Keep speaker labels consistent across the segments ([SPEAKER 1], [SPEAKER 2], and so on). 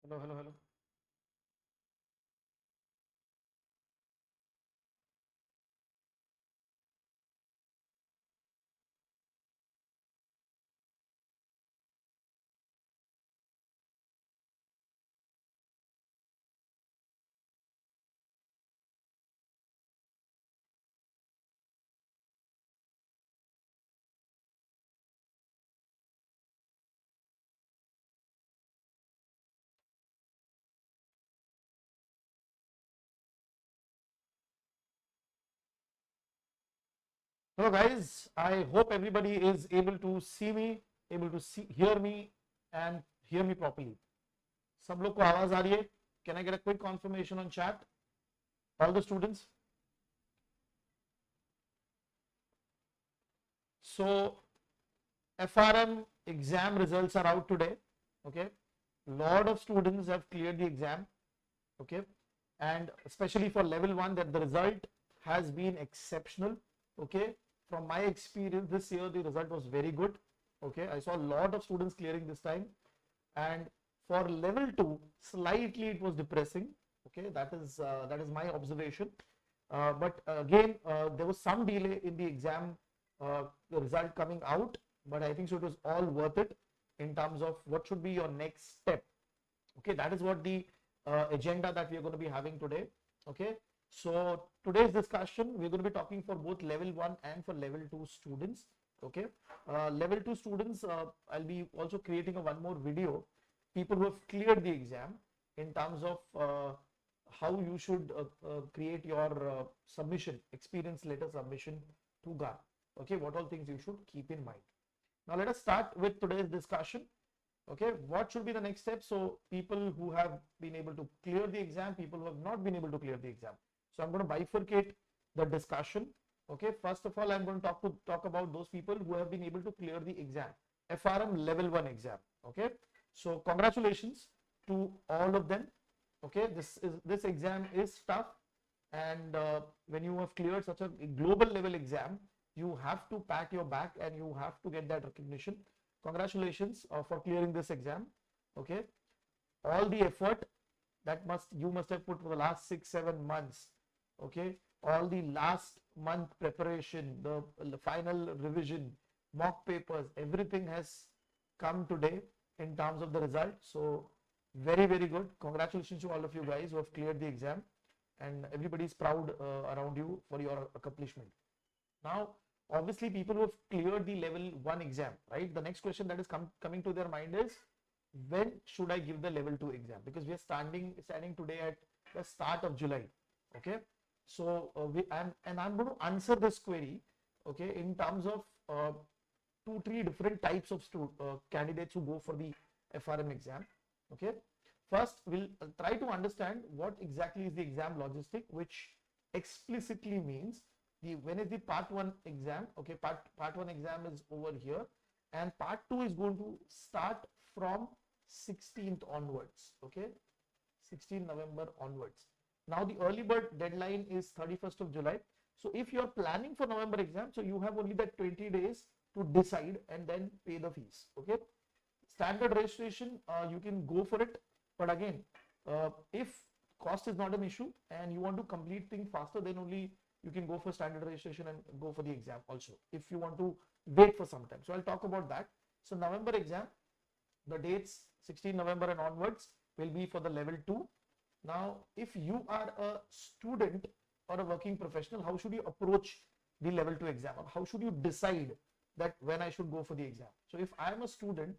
[SPEAKER 1] Hello, hello, hello. Hello, guys. I hope everybody is able to see me, able to hear me, and hear me properly. सब लोग को आवाज आ रही है? Can I get a quick confirmation on chat? All the students. So, FRM exam results are out today. Okay, lot of students have cleared the exam. Okay, and especially for level 1, that the result has been exceptional. Okay, from my experience this year, the result was very good. Okay, I saw a lot of students clearing this time, and for level 2 slightly it was depressing. Okay, that is my observation. But again, there was some delay in the exam, the result coming out, but I think so it was all worth it in terms of what should be your next step. Okay, that is what the agenda that we are going to be having today. Okay, so today's discussion we're going to be talking for both level 1 and for level 2 students. Okay, level 2 students, I'll be also creating a one more video, people who have cleared the exam, in terms of how you should create your submission, experience letter submission to GAR. Okay, what all things you should keep in mind. Now let us start with today's discussion. Okay, what should be the next step? So people who have been able to clear the exam, people who have not been able to clear the exam. So I'm going to bifurcate the discussion. Okay, first of all, I'm going to talk about those people who have been able to clear the exam, FRM level 1 exam. Okay, so congratulations to all of them. Okay, this exam is tough, and when you have cleared such a global level exam, you have to pat your back and you have to get that recognition. Congratulations for clearing this exam. Okay, all the effort that you must have put for the last 6-7 months. Okay, all the last month preparation, the final revision, mock papers, everything has come today in terms of the result. So very good. Congratulations to all of you guys who have cleared the exam, and everybody is proud around you for your accomplishment. Now, obviously, people who have cleared the level 1 exam, right? The next question that is coming to their mind is, when should I give the level 2 exam? Because we are standing today at the start of July. Okay, so I'm going to answer this query. Okay, in terms of 2-3 different types of candidates who go for the FRM exam. Okay, first we'll try to understand what exactly is the exam logistic, which explicitly means when is the part 1 exam. Okay, part 1 exam is over here, and part 2 is going to start from 16th onwards. Okay, 16 November onwards. Now the early bird deadline is 31st of July. So if you are planning for November exam, so you have only that 20 days to decide and then pay the fees. Okay, standard registration, you can go for it, but again, if cost is not an issue and you want to complete things faster, then only you can go for standard registration and go for the exam also, if you want to wait for some time. So I'll talk about that. So November exam, the dates 16 November and onwards will be for the level 2. Now, if you are a student or a working professional, how should you approach the level 2 exam, or how should you decide that when I should go for the exam? So if I am a student,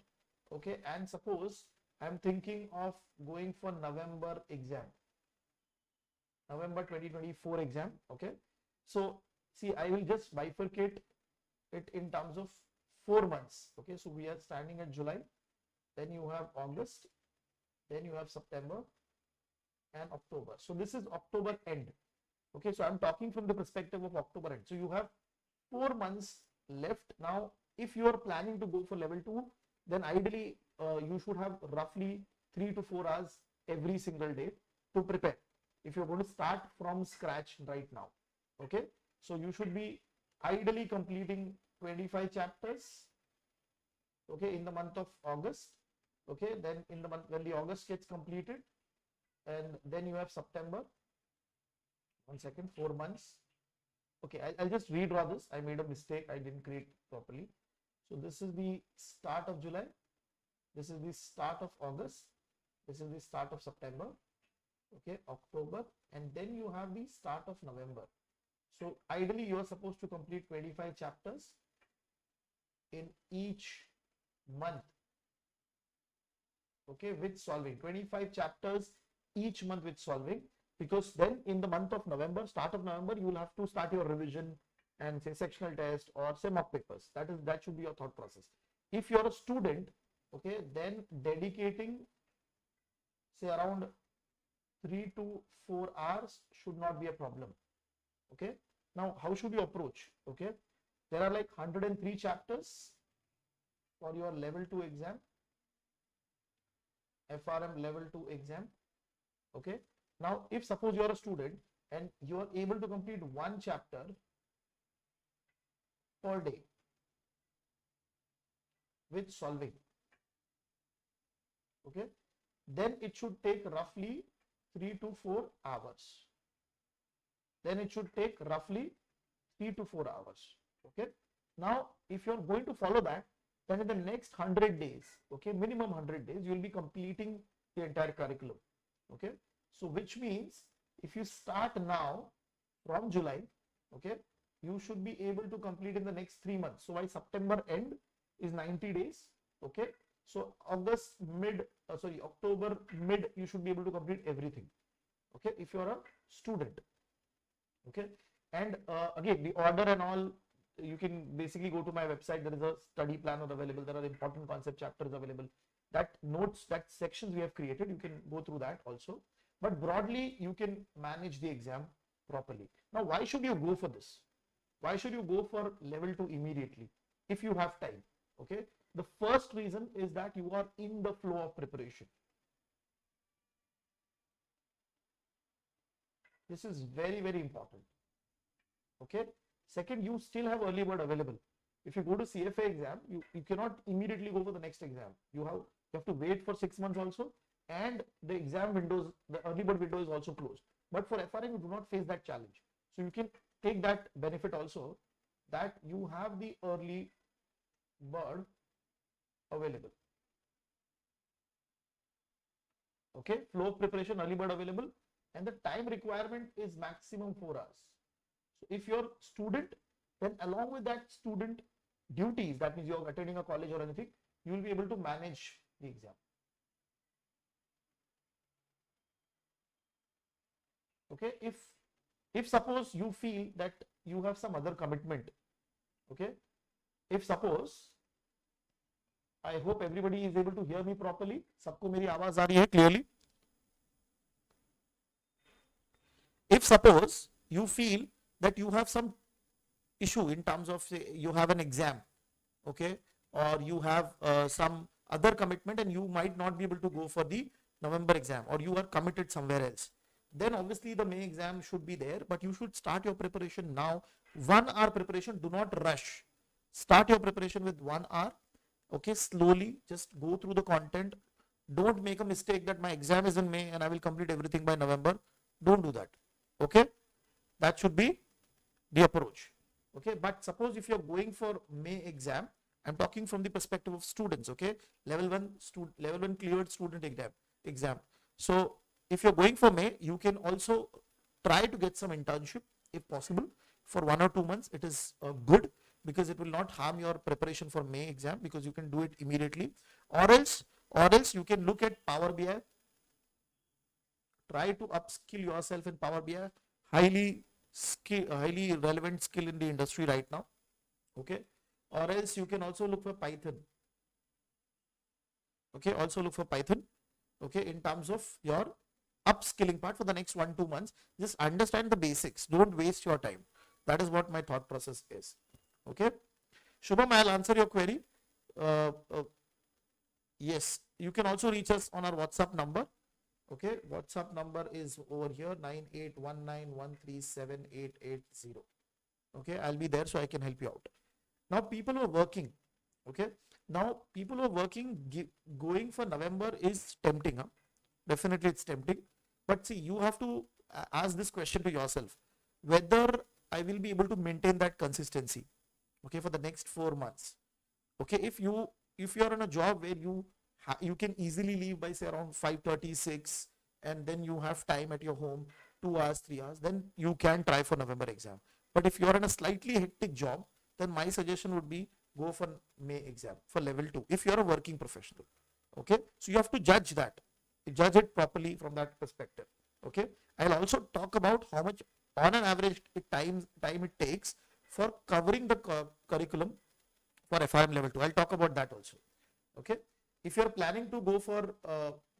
[SPEAKER 1] okay, and suppose I'm thinking of going for November exam, November 2024 exam. Okay, so see, I will just bifurcate it in terms of 4 months. Okay, so we are standing at July, then you have August, then you have September and October. So this is October end. Okay, so I'm talking from the perspective of October end. So you have 4 months left. Now, if you are planning to go for level 2, then ideally you should have roughly 3 to 4 hours every single day to prepare, if you're going to start from scratch right now. Okay, so you should be ideally completing 25 chapters, okay, in the month of August, Okay, then in the month when the August gets completed, and then you have September. 1 second, 4 months. Okay, I'll just redraw this. I made a mistake. I didn't create properly. So this is the start of July. This is the start of August. This is the start of September. Okay, October, and then you have the start of November. So ideally you are supposed to complete 25 chapters in each month. Okay, with solving 25 chapters each month with solving, because then in the month of November, start of November, you will have to start your revision and say sectional test or say mock papers. That should be your thought process. If you're a student, okay, then dedicating say around 3 to 4 hours should not be a problem. Okay, now how should you approach? Okay, there are like 103 chapters for your level 2 exam, FRM level 2 exam. Okay, now if suppose you are a student and you are able to complete one chapter per day with solving, okay, then it should take roughly 3 to 4 hours. Then it should take roughly 3 to 4 hours. Okay, now if you are going to follow that, then in the next 100 days, okay, minimum 100 days, you will be completing the entire curriculum. Okay, so which means if you start now from July, okay, you should be able to complete in the next 3 months. So by September end is 90 days. Okay, so October mid, you should be able to complete everything. Okay, if you are a student. Okay, and again, the order and all, you can basically go to my website. There is a study planner available. There are important concept chapters available. That notes, that sections we have created, you can go through that also. But broadly, you can manage the exam properly. Now, why should you go for this? Why should you go for level 2 immediately if you have time? Okay, the first reason is that you are in the flow of preparation. This is very, very important. Okay, second, you still have early bird available. If you go to CFA exam, you cannot immediately go for the next exam. You have to wait for 6 months also, and the exam windows, the early bird window is also closed. But for FRM, you do not face that challenge. So you can take that benefit also, that you have the early bird available. Okay, flow of preparation, early bird available, and the time requirement is maximum 4 hours. So if you're student, then along with that student duties, that means you're attending a college or anything, you will be able to manage the exam. Okay, if suppose you feel that you have some other commitment, okay, if suppose, I hope everybody is able to hear me properly. सबको मेरी आवाज आ रही है clearly? If suppose you feel that you have some issue in terms of, say, you have an exam, okay, or you have some other commitment and you might not be able to go for the November exam, or you are committed somewhere else, then obviously the May exam should be there, but you should start your preparation now. 1 hour preparation, do not rush. Start your preparation with 1 hour. Okay, slowly, just go through the content. Don't make a mistake that my exam is in May and I will complete everything by November. Don't do that. Okay, that should be the approach. Okay, but suppose if you're going for May exam, I'm talking from the perspective of students. Okay, level 1 cleared student exam. So if you're going for May, you can also try to get some internship if possible for 1 or 2 months. It is good, because it will not harm your preparation for May exam, because you can do it immediately. Or else you can look at Power BI. Try to upskill yourself in Power BI. Highly relevant skill in the industry right now. Okay, or else you can also look for Python. Okay, also look for Python. Okay, in terms of your upskilling part for the next 1-2 months. Just understand the basics. Don't waste your time. That is what my thought process is. Okay, Shubham, I'll answer your query. Yes, you can also reach us on our WhatsApp number. Okay, WhatsApp number is over here, 9819137880. Okay, I'll be there so I can help you out. Now, people who are working, okay, Now, people who are working, going for November is tempting. Huh? Definitely it's tempting. But see, you have to ask this question to yourself, whether I will be able to maintain that consistency, okay, for the next 4 months. Okay, if you are in a job where you can easily leave by say around 5:36, and then you have time at your home 2 hours, 3 hours, then you can try for November exam. But if you are in a slightly hectic job, then my suggestion would be go for May exam for level 2 if you are a working professional. Okay, so you have to judge it properly from that perspective. Okay, I'll also talk about how much on an average time it takes for covering the curriculum for FRM level 2. I'll talk about that also. Okay, if you're planning to go for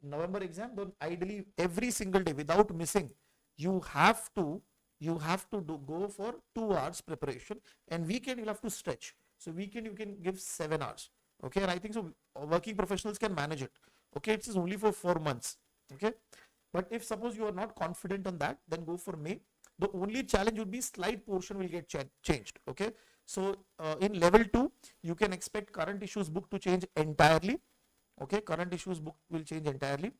[SPEAKER 1] November exam, then ideally every single day without missing, you have to go for 2 hours preparation, and weekend you'll have to stretch. So weekend you can give 7 hours. Okay, and I think so working professionals can manage it. Okay, it is only for 4 months. Okay, but if suppose you are not confident on that, then go for May. The only challenge would be slight portion will get changed. Okay, so in level 2 you can expect current issues book to change entirely. Okay, current issues book will change entirely.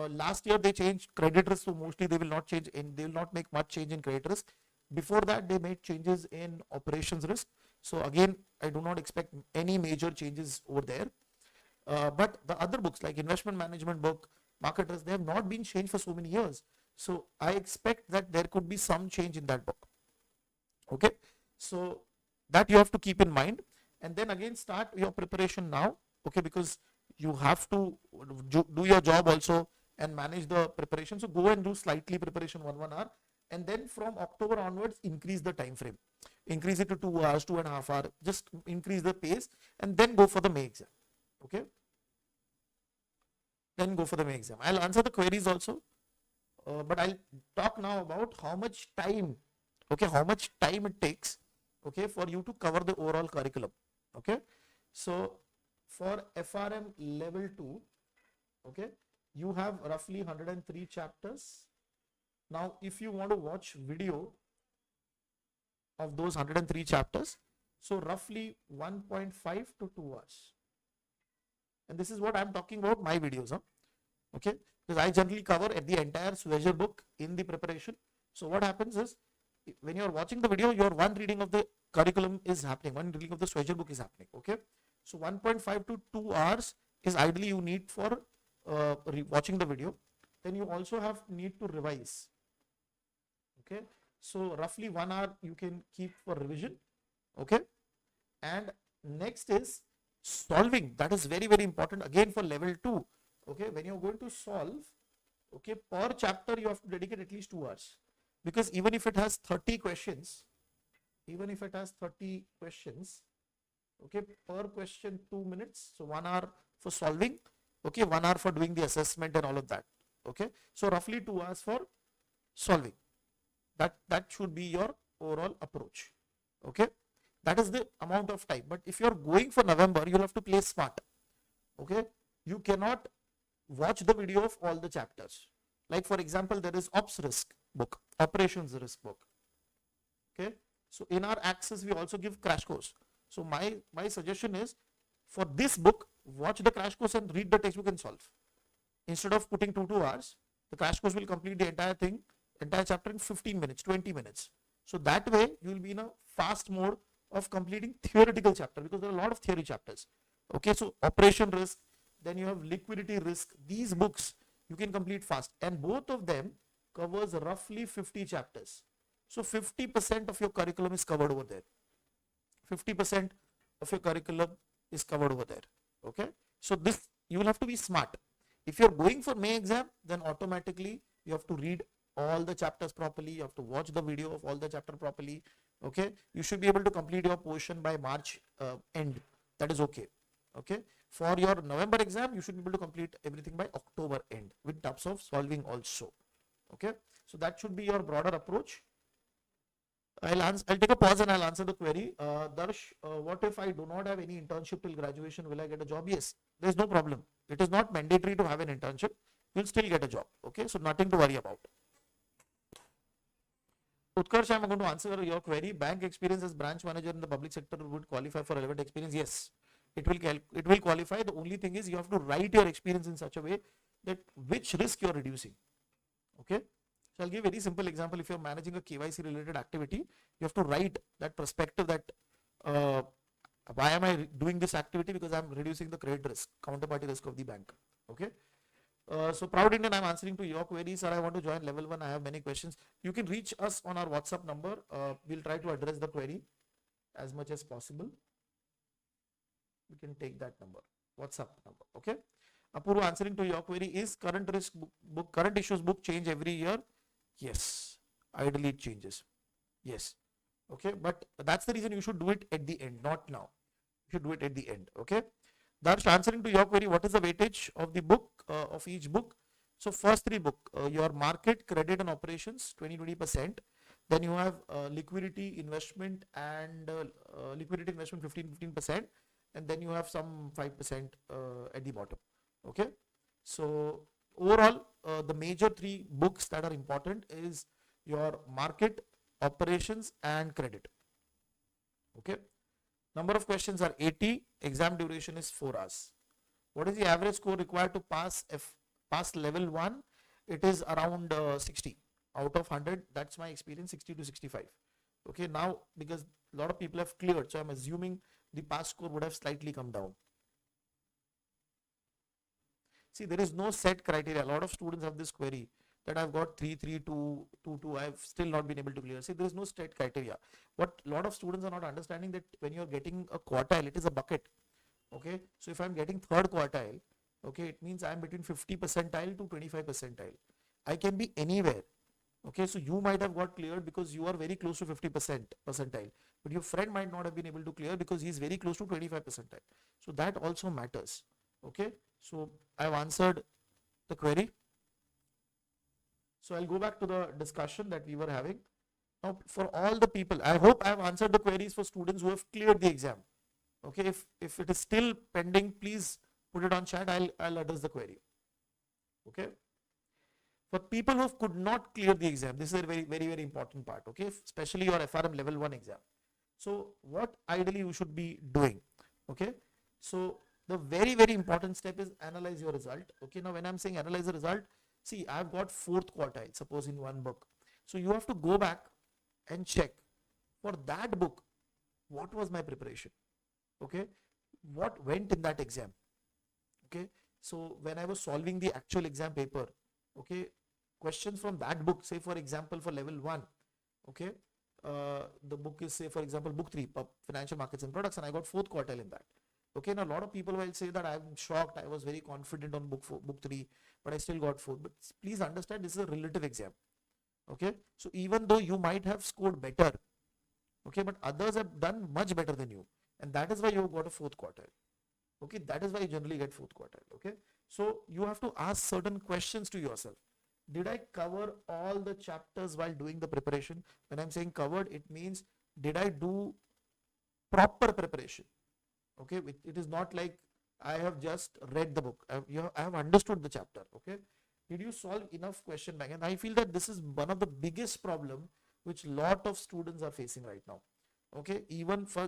[SPEAKER 1] Last year they changed credit risk, so mostly they will not change they will not make much change in credit risk. Before that they made changes in operations risk, so again I do not expect any major changes over there. But the other books like investment management book, market risk, they have not been changed for so many years, so I expect that there could be some change in that book. Okay, so that you have to keep in mind, and then again start your preparation now. Okay, because you have to do your job also and manage the preparation. So go and do slightly preparation 1 hour, and then from October onwards increase the time frame, increase it to 2 hours, 2.5 hours, just increase the pace, and then go for the May exam. Okay, then go for the May exam. I'll answer the queries also, but I'll talk now about how much time, okay, how much time it takes, okay, for you to cover the overall curriculum. Okay, so for FRM level 2, okay, you have roughly 103 chapters. Now if you want to watch video of those 103 chapters, so roughly 1.5 to 2 hours, and this is what I'm talking about my videos. Huh? Okay, because I generally cover the entire Swagger book in the preparation. So what happens is, when you're watching the video, your one reading of the curriculum is happening, one reading of the Swagger book is happening. Okay, so 1.5 to 2 hours is ideally you need for watching the video. Then you also need to revise. Okay, so roughly 1 hour you can keep for revision. Okay, and next is solving. That is very, very important again for level 2. Okay, when you're going to solve, okay, per chapter you have to dedicate at least 2 hours, because even if it has 30 questions, okay, per question 2 minutes, so 1 hour for solving, okay, 1 hour for doing the assessment and all of that. Okay, so roughly 2 hours for solving. That should be your overall approach. Okay, that is the amount of time. But if you're going for November, you'll have to play smart. Okay, you cannot watch the video of all the chapters. Like for example, there is ops risk book, operations risk book. Okay, so in our access we also give crash course. So my suggestion is, for this book, watch the crash course and read the textbook and solve. Instead of putting 2 hours, the crash course will complete the entire chapter in 15 minutes, 20 minutes. So that way you will be in a fast mode of completing theoretical chapter, because there are a lot of theory chapters. Okay, so operation risk, then you have liquidity risk. These books you can complete fast, and both of them covers roughly 50 chapters. So 50% of your curriculum is covered over there. 50% of your curriculum is covered over there. Okay, so this you will have to be smart. If you're going for May exam, then automatically you have to read all the chapters properly, you have to watch the video of all the chapter properly. Okay, you should be able to complete your portion by March end. That is okay. Okay, for your November exam, you should be able to complete everything by October end with terms of solving also. Okay, so that should be your broader approach. I'll take a pause and I'll answer the query. Darsh, what if I do not have any internship till graduation? Will I get a job? Yes, there is no problem. It is not mandatory to have an internship. You'll still get a job. Okay, so nothing to worry about. Utkarsh, I'm going to answer your query. Bank experience as branch manager in the public sector would qualify for relevant experience. Yes, it will qualify. The only thing is you have to write your experience in such a way that which risk you are reducing. Okay. So I'll give a very simple example. If you're managing a KYC related activity, you have to write that perspective that uh, why am I doing this activity? Because I'm reducing the credit risk, counterparty risk of the bank. Okay. So proud Indian, I'm answering to your queries. Sir, I want to join level 1. I have many questions. You can reach us on our WhatsApp number. We'll try to address the query as much as possible. We can take that number, WhatsApp number. Okay. Apurva, answering to your query, is current risk book, current issues book change every year? Yes. Ideally it changes. Yes. Okay. But that's the reason you should do it at the end, not now. You should do it at the end. Okay. Darsh, answering to your query, what is the weightage of the book, of each book? So first 3 book, your market, credit and operations, 20%. Then you have liquidity, investment and liquidity investment 15%. And then you have some 5% at the bottom. Okay. So overall, the major 3 books that are important is your market, operations and credit. Okay. Number of questions are 80. Exam duration is 4 hours. What is the average score required to pass level 1? It is around 60 out of 100. That's my experience, 60 to 65. Okay. Now, because a lot of people have cleared, so I'm assuming the pass score would have slightly come down. See, there is no set criteria. A lot of students have this query that I've got 3, 3, 2, 2, 2. I've still not been able to clear. See, there is no set criteria. What a lot of students are not understanding, that when you're getting a quartile, it is a bucket. Okay. So if I'm getting 3rd quartile, okay, it means I'm between 50 percentile to 25 percentile. I can be anywhere. Okay. So you might have got cleared because you are very close to 50 percentile, but your friend might not have been able to clear because he is very close to 25 percentile. So that also matters. Okay. So I've answered the query. So I'll go back to the discussion that we were having. Now for all the people, I hope I have answered the queries for students who have cleared the exam. Okay, if it is still pending, please put it on chat. I'll address the query. Okay. For people who could not clear the exam, this is a very important part. Okay, especially your FRM level 1 exam. So what ideally you should be doing? Okay, so the very important step is analyze your result. Okay, now when I'm saying analyze the result, see, I've got 4th quartile, suppose in one book. So you have to go back and check for that book, what was my preparation? Okay, what went in that exam? Okay, so when I was solving the actual exam paper, okay, questions from that book, say for example for level 1, okay, the book is, say for example, book 3, financial markets and products, and I got 4th quartile in that. Okay, now a lot of people will say that I'm shocked, I was very confident on book 3, but I still got 4. But please understand, this is a relative exam. Okay, so even though you might have scored better, okay, but others have done much better than you, and that is why you got a 4th quartile. Okay, that is why you generally get 4th quartile. Okay, so you have to ask certain questions to yourself. Did I cover all the chapters while doing the preparation? When I'm saying covered, it means did I do proper preparation? Okay, it is not like I have just read the book. I have understood the chapter. Okay, did you solve enough question bank? And I feel that this is one of the biggest problem which lot of students are facing right now. Okay, even for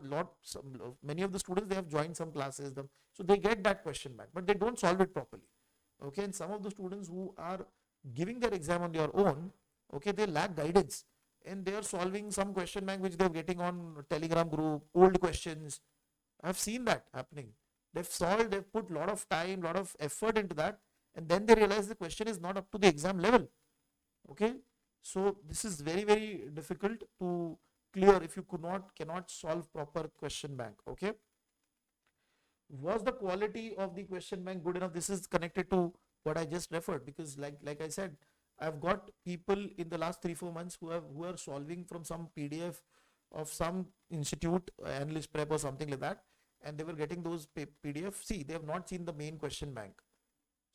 [SPEAKER 1] many of the students, they have joined some classes, so they get that question back, but they don't solve it properly. Okay, and some of the students who are giving their exam on their own, okay, they lack guidance and they are solving some question bank which they're getting on Telegram group, old questions. I've seen that happening. They've put a lot of time, lot of effort into that, and then they realize the question is not up to the exam level. Okay, so this is very difficult to clear if you cannot solve proper question bank. Okay, was the quality of the question bank good enough? This is connected to what I just referred, because like I said, I've got people in the last 3-4 months who are solving from some PDF of some institute, analyst prep or something like that, and they were getting those PDF. See, they have not seen the main question bank,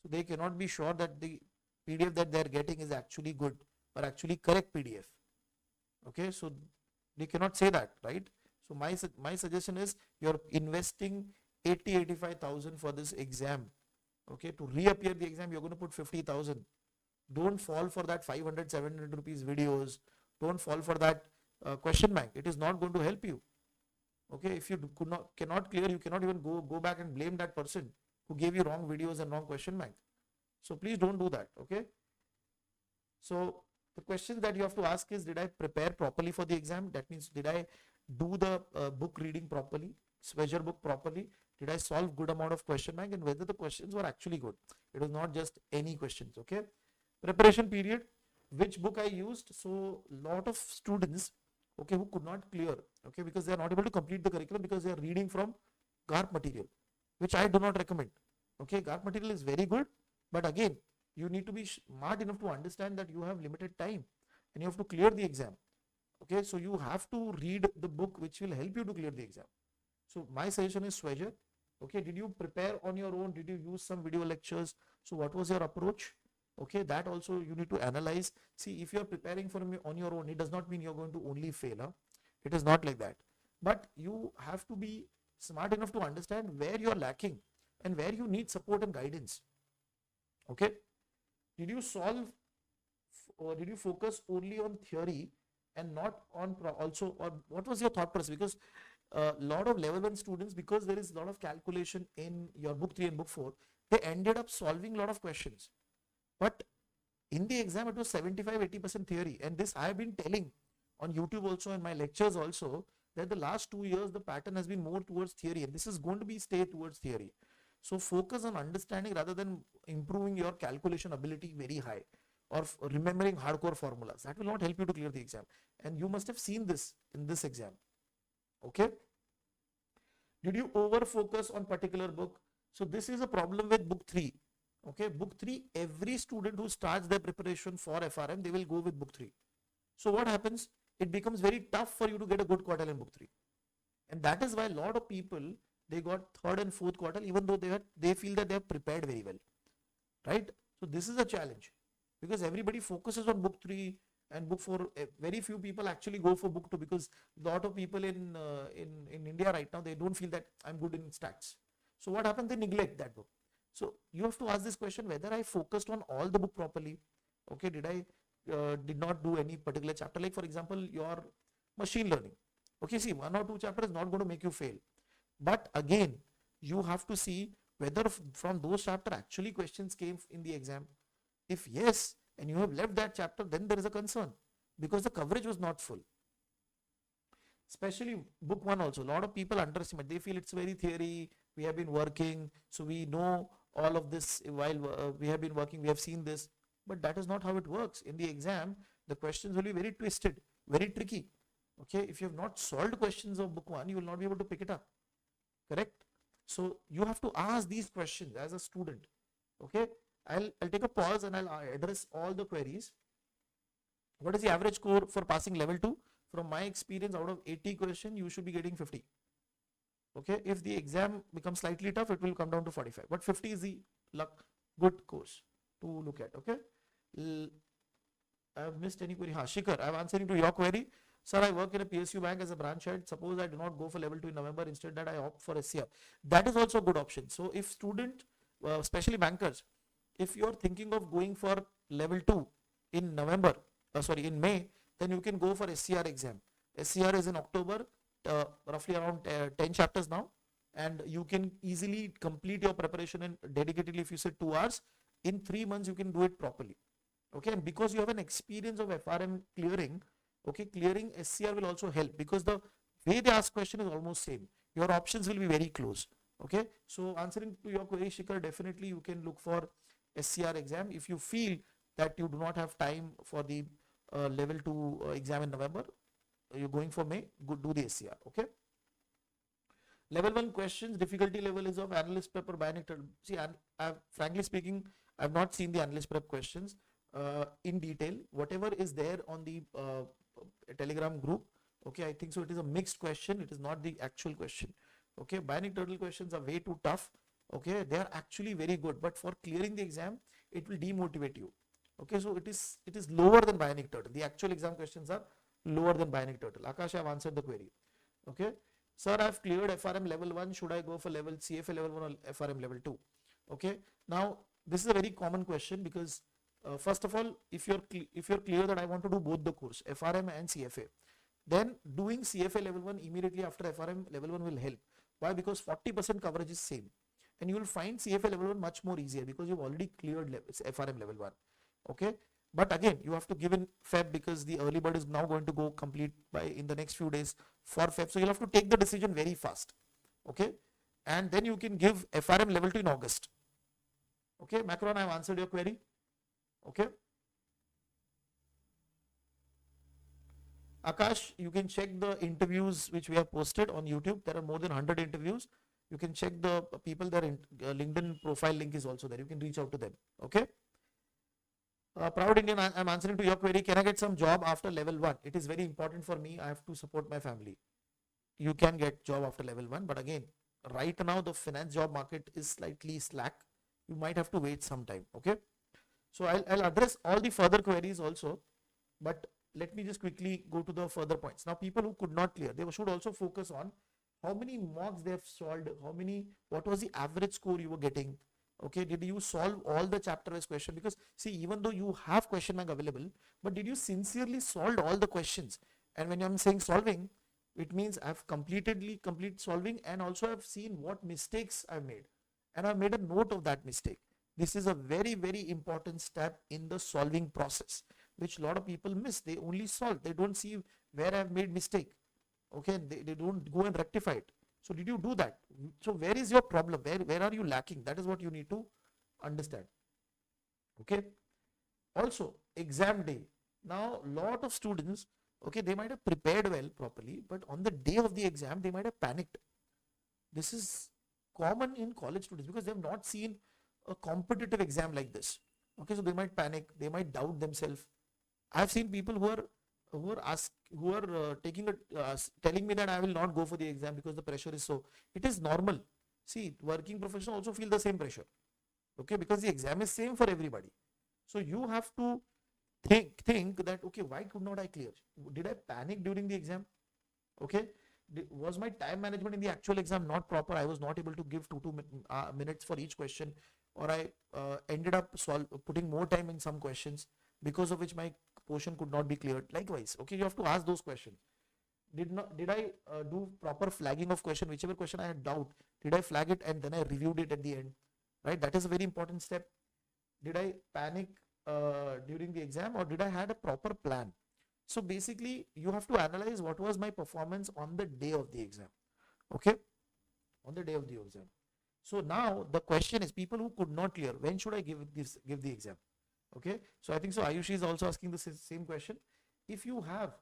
[SPEAKER 1] so they cannot be sure that the PDF that they are getting is actually good or actually correct PDF. Okay, so they cannot say that, right? So my suggestion is, you're investing 85,000 for this exam. Okay, to reappear the exam, you're going to put 50,000. Don't fall for that 500-700 rupees videos. Don't fall for that question bank. It is not going to help you. Okay, if you cannot clear, you cannot even go back and blame that person who gave you wrong videos and wrong question bank. So please don't do that. Okay. So the question that you have to ask is, did I prepare properly for the exam? That means, did I do the book reading properly, treasure book properly? Did I solve good amount of question bank, and whether the questions were actually good? It was not just any questions. Okay. Preparation period, which book I used? So lot of students, okay, who could not clear, okay, because they are not able to complete the curriculum because they are reading from GARP material, which I do not recommend. Okay, GARP material is very good, but again, you need to be smart enough to understand that you have limited time and you have to clear the exam. Okay, so you have to read the book which will help you to clear the exam. So my suggestion is Swagger. Okay, did you prepare on your own? Did you use some video lectures? So what was your approach? Okay, that also you need to analyze. See, if you are preparing for me on your own, it does not mean you're going to only fail. Huh? It is not like that. But you have to be smart enough to understand where you're lacking and where you need support and guidance. Okay, did you solve or did you focus only on theory and not on also, or what was your thought process? Because a lot of level 1 students, because there is a lot of calculation in your book 3 and book 4, they ended up solving a lot of questions. But in the exam, it was 75-80% theory. And this I have been telling on YouTube also, in my lectures also, that the last 2 years, the pattern has been more towards theory. And this is going to be stay towards theory. So focus on understanding rather than improving your calculation ability very high or remembering hardcore formulas. That will not help you to clear the exam. And you must have seen this in this exam. Okay. Did you over focus on particular book? So this is a problem with book 3. Okay, book 3, every student who starts their preparation for FRM, they will go with book 3. So what happens? It becomes very tough for you to get a good quartile in book 3. And that is why a lot of people, they got third and fourth quartile, even though they feel that they have prepared very well. Right? So this is a challenge because everybody focuses on book 3 and book 4. Very few people actually go for book 2 because a lot of people in India right now, they don't feel that I'm good in stats. So what happens? They neglect that book. So you have to ask this question, whether I focused on all the book properly. Okay, did I did not do any particular chapter? Like for example, your machine learning. Okay, see, 1 or 2 chapters is not going to make you fail. But again, you have to see whether from those chapters actually questions came in the exam. If yes, and you have left that chapter, then there is a concern because the coverage was not full. Especially book 1 also. A lot of people underestimate. They feel it's very theory. We have been working, so we know all of this while we have been working, we have seen this, but that is not how it works. In the exam, the questions will be very twisted, very tricky. Okay, if you have not solved questions of book 1, you will not be able to pick it up. Correct? So you have to ask these questions as a student. Okay, I'll take a pause and I'll address all the queries. What is the average score for passing level 2? From my experience, out of 80 questions, you should be getting 50. Okay, if the exam becomes slightly tough, it will come down to 45, but 50 is the good course to look at. Okay, I have missed any query. Shikhar, I am answering to your query. Sir, I work in a PSU bank as a branch head. Suppose I do not go for level 2 in November, instead that I opt for SCR. That is also a good option. So if student, especially bankers, if you are thinking of going for level 2 in November, in May, then you can go for SCR exam. SCR is in October. Roughly around 10 chapters now, and you can easily complete your preparation in dedicatedly. If you say 2 hours, in 3 months you can do it properly. Okay, and because you have an experience of FRM clearing, okay, clearing SCR will also help because the way they ask question is almost same. Your options will be very close. Okay, so answering to your query, Shikhar, definitely you can look for SCR exam. If you feel that you do not have time for the level 2 exam in November, you're going for May, do the SCR. Okay. Level 1 questions, difficulty level is of analyst prep or bionic turtle. See, frankly speaking, I've not seen the analyst prep questions in detail. Whatever is there on the Telegram group, okay, I think so. It is a mixed question. It is not the actual question. Okay, bionic turtle questions are way too tough. Okay, they are actually very good, but for clearing the exam, it will demotivate you. Okay, so it is lower than bionic turtle. The actual exam questions are lower than bionic turtle. Akash, I have answered the query. Okay. Sir, I have cleared FRM level 1. Should I go for level CFA level 1 or FRM level 2? Okay. Now, this is a very common question because first of all, if you're clear that I want to do both the course, FRM and CFA, then doing CFA level 1 immediately after FRM level 1 will help. Why? Because 40% coverage is same, and you will find CFA level 1 much more easier because you've already cleared FRM level 1. Okay, but again you have to give in Feb because the early bird is now going to go complete by in the next few days for Feb, so you'll have to take the decision very fast. Okay, and then you can give FRM level 2 in August. Okay, Macron, I have answered your query. Okay, Akash, you can check the interviews which we have posted on YouTube. There are more than 100 interviews. You can check the people, their LinkedIn profile link is also there. You can reach out to them. Okay. Proud Indian, I'm answering to your query. Can I get some job after level 1? It is very important for me. I have to support my family. You can get job after level 1, but again, right now the finance job market is slightly slack. You might have to wait some time. Okay. So I'll address all the further queries also, but let me just quickly go to the further points. Now, people who could not clear, they should also focus on how many mocks they have solved, what was the average score you were getting. Okay, did you solve all the chapter wise question? Because see, even though you have question bank available, but did you sincerely solve all the questions? And when I'm saying solving, it means I've complete solving, and also I've seen what mistakes I've made, and I've made a note of that mistake. This is a very, very important step in the solving process, which a lot of people miss. They only solve, they don't see where I've made mistake. Okay, they don't go and rectify it. So did you do that? So where is your problem? Where are you lacking? That is what you need to understand. Okay. Also, exam day. Now, lot of students, okay, they might have prepared well properly, but on the day of the exam, they might have panicked. This is common in college students because they have not seen a competitive exam like this. Okay, so they might panic, they might doubt themselves. I have seen people who are telling me that I will not go for the exam because the pressure is so. It is normal. See, working professionals also feel the same pressure. Okay, because the exam is same for everybody. So you have to think that, okay, why could not I clear? Did I panic during the exam? Okay, was my time management in the actual exam not proper? I was not able to give 2 minutes for each question, or I ended up putting more time in some questions, because of which my portion could not be cleared. Likewise, okay, you have to ask those questions. Did I do proper flagging of question? Whichever question I had doubt, did I flag it and then I reviewed it at the end? Right, that is a very important step. Did I panic during the exam, or did I had a proper plan? So basically, you have to analyze what was my performance on the day of the exam. Okay, on the day of the exam. So now the question is, people who could not clear, when should I give the exam? Okay, so I think so Ayushi is also asking the same question. If you have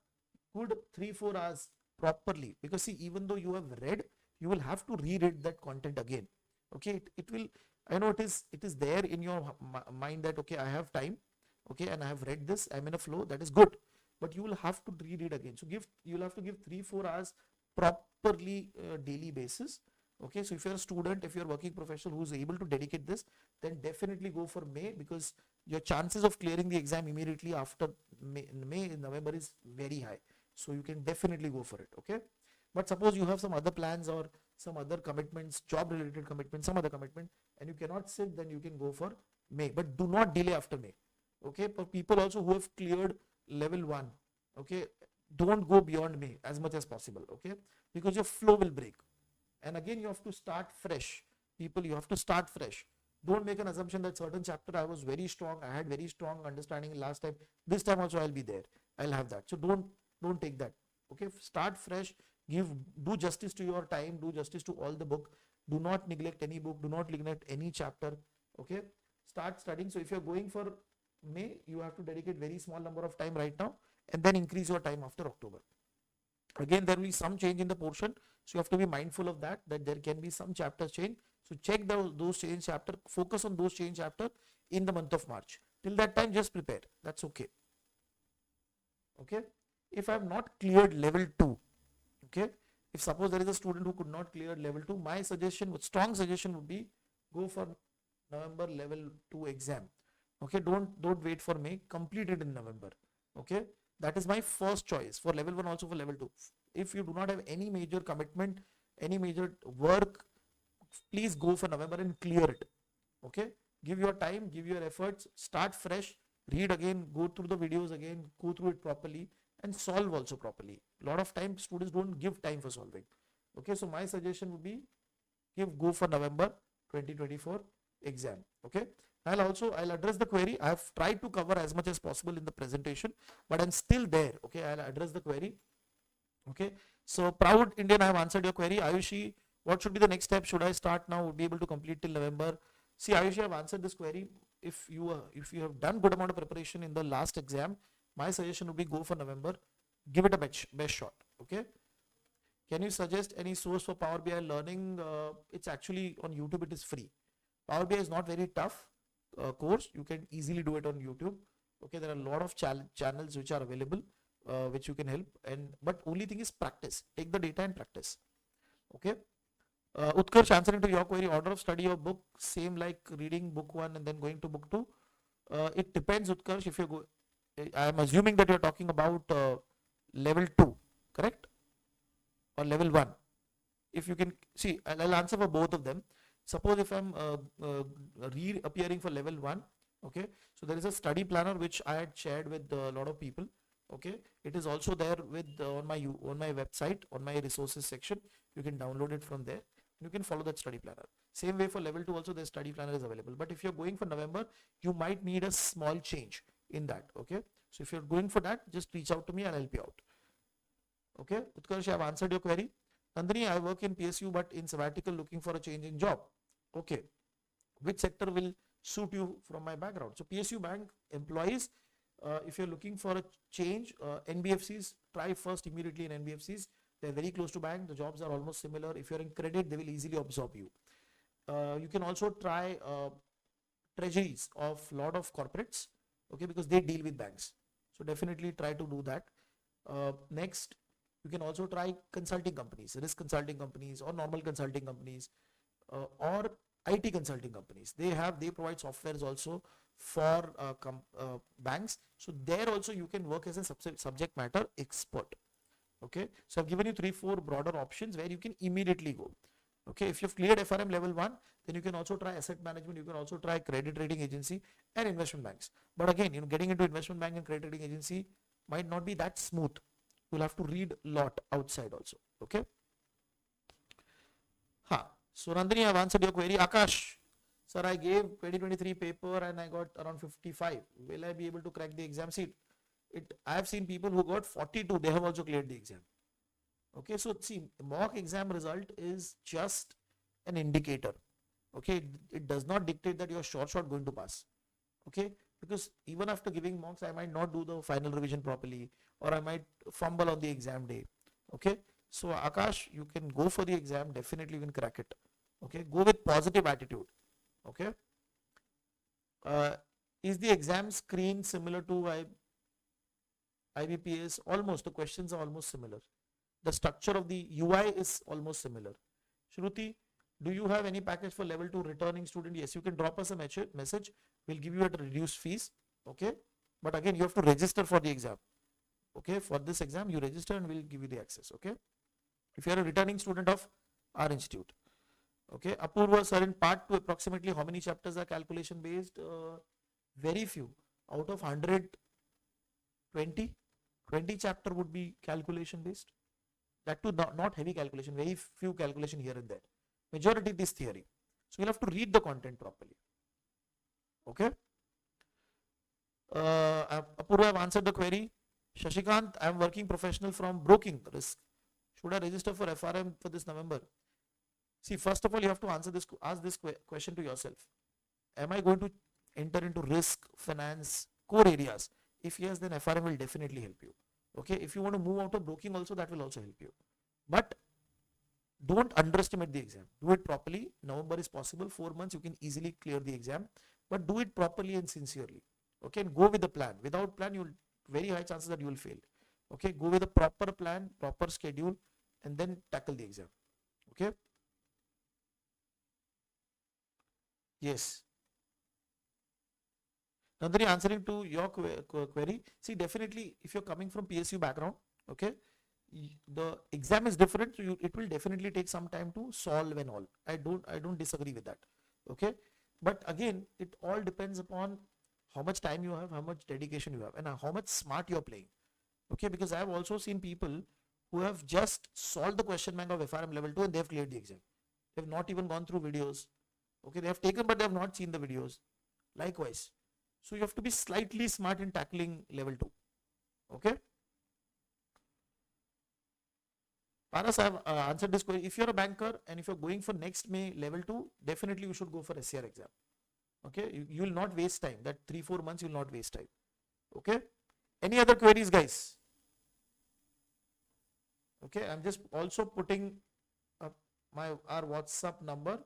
[SPEAKER 1] good 3-4 hours properly, because see, even though you have read, you will have to reread that content again. Okay, it will, I know it is there in your mind that, okay, I have time, okay, and I have read this, I'm in a flow, that is good, but you will have to reread again. So you'll have to give 3-4 hours properly daily basis. Okay, so if you're a student, if you're a working professional who's able to dedicate this, then definitely go for May, because your chances of clearing the exam immediately after November is very high. So you can definitely go for it. Okay, but suppose you have some other plans or some other commitments, job related commitments, some other commitment, and you cannot sit, then you can go for May, but do not delay after May. Okay, for people also who have cleared level 1, okay, don't go beyond May as much as possible. Okay, because your flow will break. And again, you have to start fresh. People, you have to start fresh. Don't make an assumption that certain chapter I was very strong, I had very strong understanding last time. This time also I'll be there. I'll have that. So don't take that. Okay, start fresh. Do justice to your time. Do justice to all the book. Do not neglect any book. Do not neglect any chapter. Okay, start studying. So if you're going for May, you have to dedicate very small number of time right now, and then increase your time after October. Again, there will be some change in the portion, so you have to be mindful of that there can be some chapters change. So check those change chapter, focus on those change chapter in the month of March. Till that time, just prepare. That's okay. Okay. If I have not cleared level 2, okay, if suppose there is a student who could not clear level 2, my suggestion, strong suggestion would be go for November level 2 exam. Okay, don't wait for May, complete it in November. Okay, that is my first choice for level 1, also for level 2. If you do not have any major commitment, any major work, please go for November and clear it. Okay, give your time, give your efforts, start fresh, read again, go through the videos again, go through it properly, and solve also properly. A lot of times students don't give time for solving. Okay, so my suggestion would be go for November 2024 exam. Okay, I'll address the query. I have tried to cover as much as possible in the presentation, but I'm still there. Okay, I'll address the query. Okay, so proud Indian, I have answered your query. Ayushi, what should be the next step? Should I start now? Would be able to complete till November? See, Ayushi, I have answered this query. If you have done good amount of preparation in the last exam, my suggestion would be go for November. Give it a best shot. Okay. Can you suggest any source for Power BI learning? It's actually on YouTube. It is free. Power BI is not very tough course. You can easily do it on YouTube. Okay, there are a lot of channels which are available, which you can help. But only thing is practice. Take the data and practice. Okay. Utkarsh, answering to your query, order of study of book same like reading book 1 and then going to book 2. It depends, Utkarsh. If you go, I am assuming that you are talking about level 2, correct? Or level 1. If you can see, I'll answer for both of them. Suppose if I'm reappearing for level 1, okay, so there is a study planner which I had shared with a lot of people. Okay, it is also there with on my website, on my resources section. You can download it from there. You can follow that study planner. Same way for level 2 also, the study planner is available. But if you're going for November, you might need a small change in that. Okay, so if you're going for that, just reach out to me and I'll help you out. Okay, Utkarsh, I have answered your query. Nandini, I work in PSU but in sabbatical looking for a change in job. Okay, which sector will suit you from my background? So PSU bank employees, if you're looking for a change, NBFCs, try first immediately in NBFCs. They're very close to bank. The jobs are almost similar. If you're in credit, they will easily absorb you. You can also try treasuries of lot of corporates, okay, because they deal with banks. So definitely try to do that. Next, you can also try consulting companies, risk consulting companies or normal consulting companies, or IT consulting companies. They provide softwares also for banks. So there also you can work as a subject matter expert. Okay, so I've given you 3-4 broader options where you can immediately go. Okay, if you've cleared FRM level 1, then you can also try asset management, you can also try credit rating agency and investment banks. But again, getting into investment bank and credit rating agency might not be that smooth. You'll have to read a lot outside also. Okay. So Nandini, I've answered your query. Akash, sir, I gave 2023 paper and I got around 55. Will I be able to crack the exam seat? I have seen people who got 42. They have also cleared the exam. Okay, so see, mock exam result is just an indicator. Okay, it does not dictate that you are short going to pass. Okay, because even after giving mocks, I might not do the final revision properly, or I might fumble on the exam day. Okay, so Akash, you can go for the exam. Definitely, you can crack it. Okay, go with positive attitude. Okay, is the exam screen similar to IBPS? Almost. The questions are almost similar. The structure of the UI is almost similar. Shruti, do you have any package for level 2 returning student? Yes, you can drop us a message. We'll give you at a reduced fees. Okay, but again, you have to register for the exam. Okay, for this exam, you register and we'll give you the access. Okay, if you are a returning student of our institute. Okay, Apurva sir, in part 2, approximately how many chapters are calculation based? Very few. Out of 120, 20 chapter would be calculation based. That too not heavy calculation, very few calculation here and there. Majority this theory. So you'll have to read the content properly. Okay. Apurva, I've answered the query. Shashikant, I am working professional from broking risk. Should I register for FRM for this November? See, first of all, you have to ask this question to yourself. Am I going to enter into risk, finance, core areas? If yes, then FRM will definitely help you. Okay, if you want to move out of broking also, that will also help you. But don't underestimate the exam. Do it properly. November is possible. 4 months, you can easily clear the exam. But do it properly and sincerely. Okay, and go with the plan. Without plan, you'll very high chances that you will fail. Okay, go with a proper plan, proper schedule, and then tackle the exam. Okay. Yes. Nandini, answering to your query, see, definitely if you're coming from PSU background, okay, the exam is different, so it will definitely take some time to solve and all. I don't disagree with that. Okay, but again, it all depends upon how much time you have, how much dedication you have, and how much smart you're playing. Okay, because I have also seen people who have just solved the question bank of FRM level 2 and they have cleared the exam. They have not even gone through videos. Okay, they have taken but they have not seen the videos. Likewise. So you have to be slightly smart in tackling level 2. Okay. Paras, I have answered this question. If you're a banker and if you're going for next May level 2, definitely you should go for SCR exam. Okay, you will not waste time. That 3-4 months you will not waste time. Okay. Any other queries, guys? Okay, I'm just also putting up our WhatsApp number.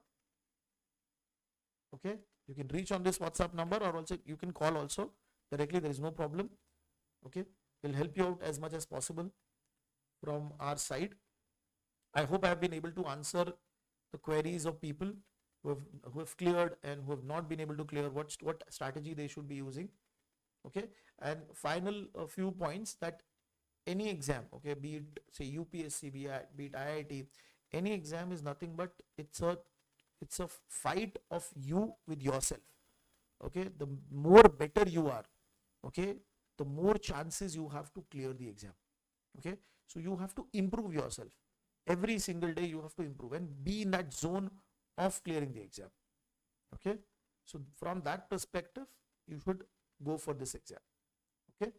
[SPEAKER 1] Okay, you can reach on this WhatsApp number or also you can call also directly. There is no problem. Okay, we'll help you out as much as possible from our side. I hope I have been able to answer the queries of people who have cleared and who have not been able to clear what strategy they should be using. Okay, and final a few points that any exam, okay, be it say UPSC, be it IIT, any exam is nothing but it's a fight of you with yourself. Okay, the more better you are, okay, the more chances you have to clear the exam. Okay, so you have to improve yourself every single day. You have to improve and be in that zone of clearing the exam. Okay, so from that perspective you should go for this exam. Okay,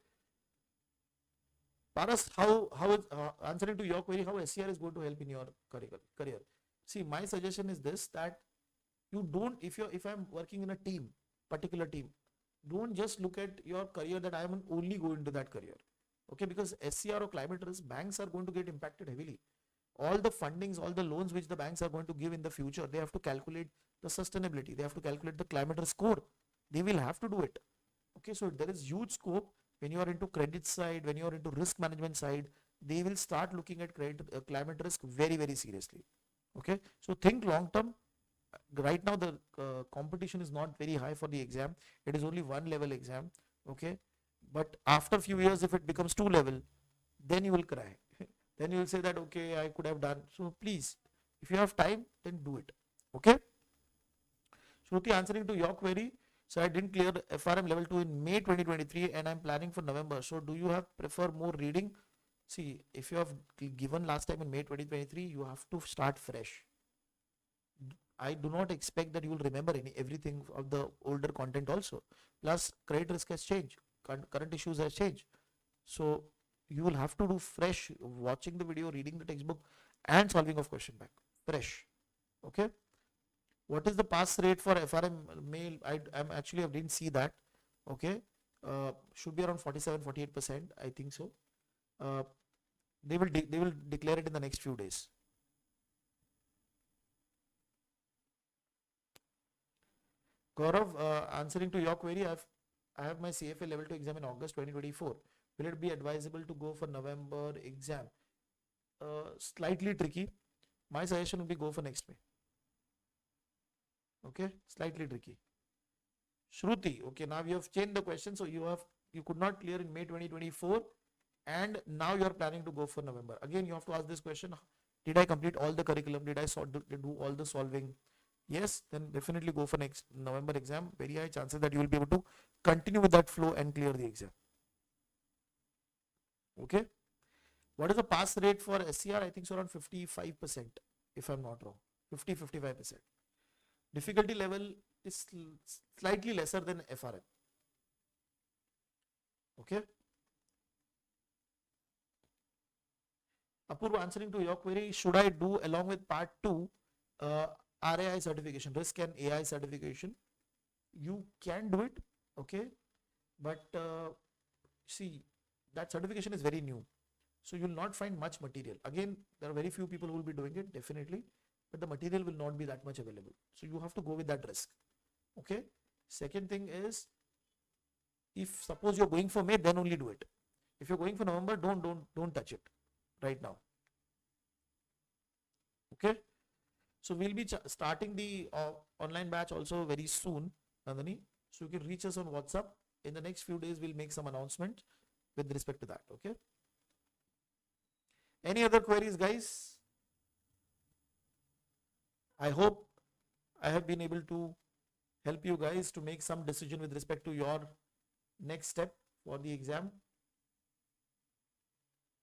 [SPEAKER 1] Paras, how is answering to your query, how SCR is going to help in your career? See, my suggestion is this, that you don't, if I'm working in a team, particular team, don't just look at your career that I am only going to that career. Okay, because SCR or climate risk, banks are going to get impacted heavily. All the fundings, all the loans which the banks are going to give in the future, they have to calculate the sustainability, they have to calculate the climate risk score. They will have to do it. Okay, so there is huge scope. When you are into credit side, when you are into risk management side, they will start looking at climate risk very, very seriously. Okay, so think long term. Right now the competition is not very high for the exam. It is only 1 level exam. Okay, but after few years, if it becomes 2 level, then you will cry. Then you will say that, okay, I could have done. So please, if you have time, then do it. Okay. Shruti, answering to your query, so I didn't clear FRM level 2 in May 2023 and I'm planning for November. So do you have prefer more reading? See, if you have given last time in May 2023, you have to start fresh. I do not expect that you will remember everything of the older content also. Plus, credit risk has changed. Current issues has changed. So you will have to do fresh, watching the video, reading the textbook and solving of question bank. Fresh. Okay. What is the pass rate for FRM mail? I didn't see that. Okay. Should be around 47-48%. I think so. They will declare it in the next few days. Gaurav, answering to your query, I have my CFA level 2 exam in August 2024. Will it be advisable to go for November exam? Slightly tricky. My suggestion would be go for next May. Okay, slightly tricky. Shruti, okay, now you have changed the question, so you could not clear in May 2024 and now you are planning to go for November. Again, you have to ask this question, did I complete all the curriculum? Did I do all the solving? Yes, then definitely go for next November exam. Very high chances that you will be able to continue with that flow and clear the exam. Okay. What is the pass rate for SCR? I think it's around 55%, if I'm not wrong. 50-55%. Difficulty level is slightly lesser than FRM. Okay. Apurva, answering to your query, should I do along with part 2 RAI certification, risk and AI certification? You can do it, okay, but see, that certification is very new, so you will not find much material. Again, there are very few people who will be doing it, definitely, but the material will not be that much available. So you have to go with that risk. Okay. Second thing is, if suppose you're going for May, then only do it. If you're going for November, don't touch it right now. Okay. So we'll be starting the online batch also very soon, Nandani. So you can reach us on WhatsApp. In the next few days, we'll make some announcement with respect to that. Okay. Any other queries, guys? I hope I have been able to help you guys to make some decision with respect to your next step for the exam.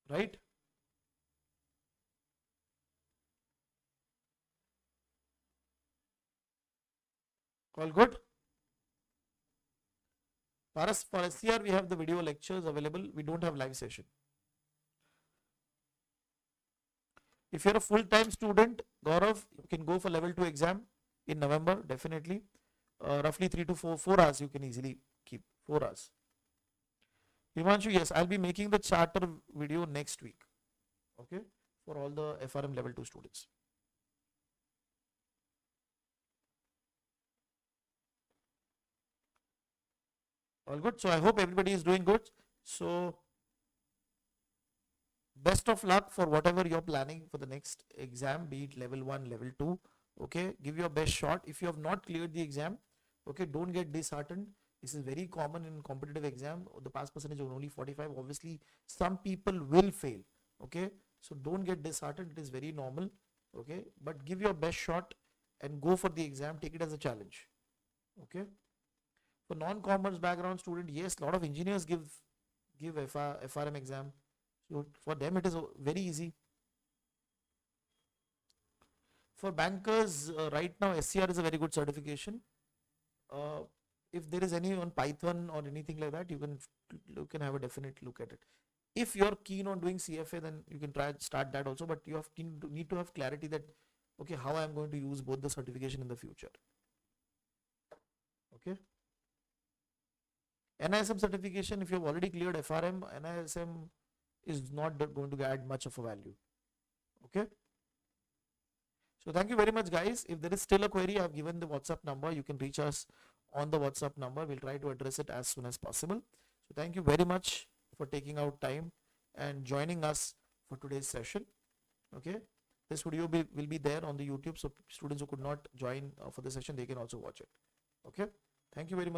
[SPEAKER 1] right? All good? For SCR, we have the video lectures available. We don't have live session. If you're a full-time student, Gaurav, you can go for level 2 exam in November, definitely. Roughly 3 to 4 hours you can easily keep. 4 hours. Himanshu, yes, I'll be making the charter video next week. Okay, for all the FRM level 2 students. All good. So I hope everybody is doing good. So best of luck for whatever you're planning for the next exam, be it level 1, level 2. Okay, give your best shot. If you have not cleared the exam, okay, don't get disheartened. This is very common in competitive exam. The pass percentage is only 45. Obviously, some people will fail. Okay, so don't get disheartened. It is very normal. Okay, but give your best shot and go for the exam. Take it as a challenge. Okay. For non-commerce background student, yes, a lot of engineers give FRM exam. So for them it is very easy. For bankers, right now SCR is a very good certification. If there is any on Python or anything like that, you can have a definite look at it. If you're keen on doing CFA, then you can start that also. But you need to have clarity that okay, how I am going to use both the certification in the future. Okay. NISM certification, if you have already cleared FRM, NISM is not going to add much of a value. Okay. So thank you very much, guys. If there is still a query, I have given the WhatsApp number. You can reach us on the WhatsApp number. We'll try to address it as soon as possible. So thank you very much for taking out time and joining us for today's session. Okay. This video will be there on the YouTube. So students who could not join for the session, they can also watch it. Okay. Thank you very much.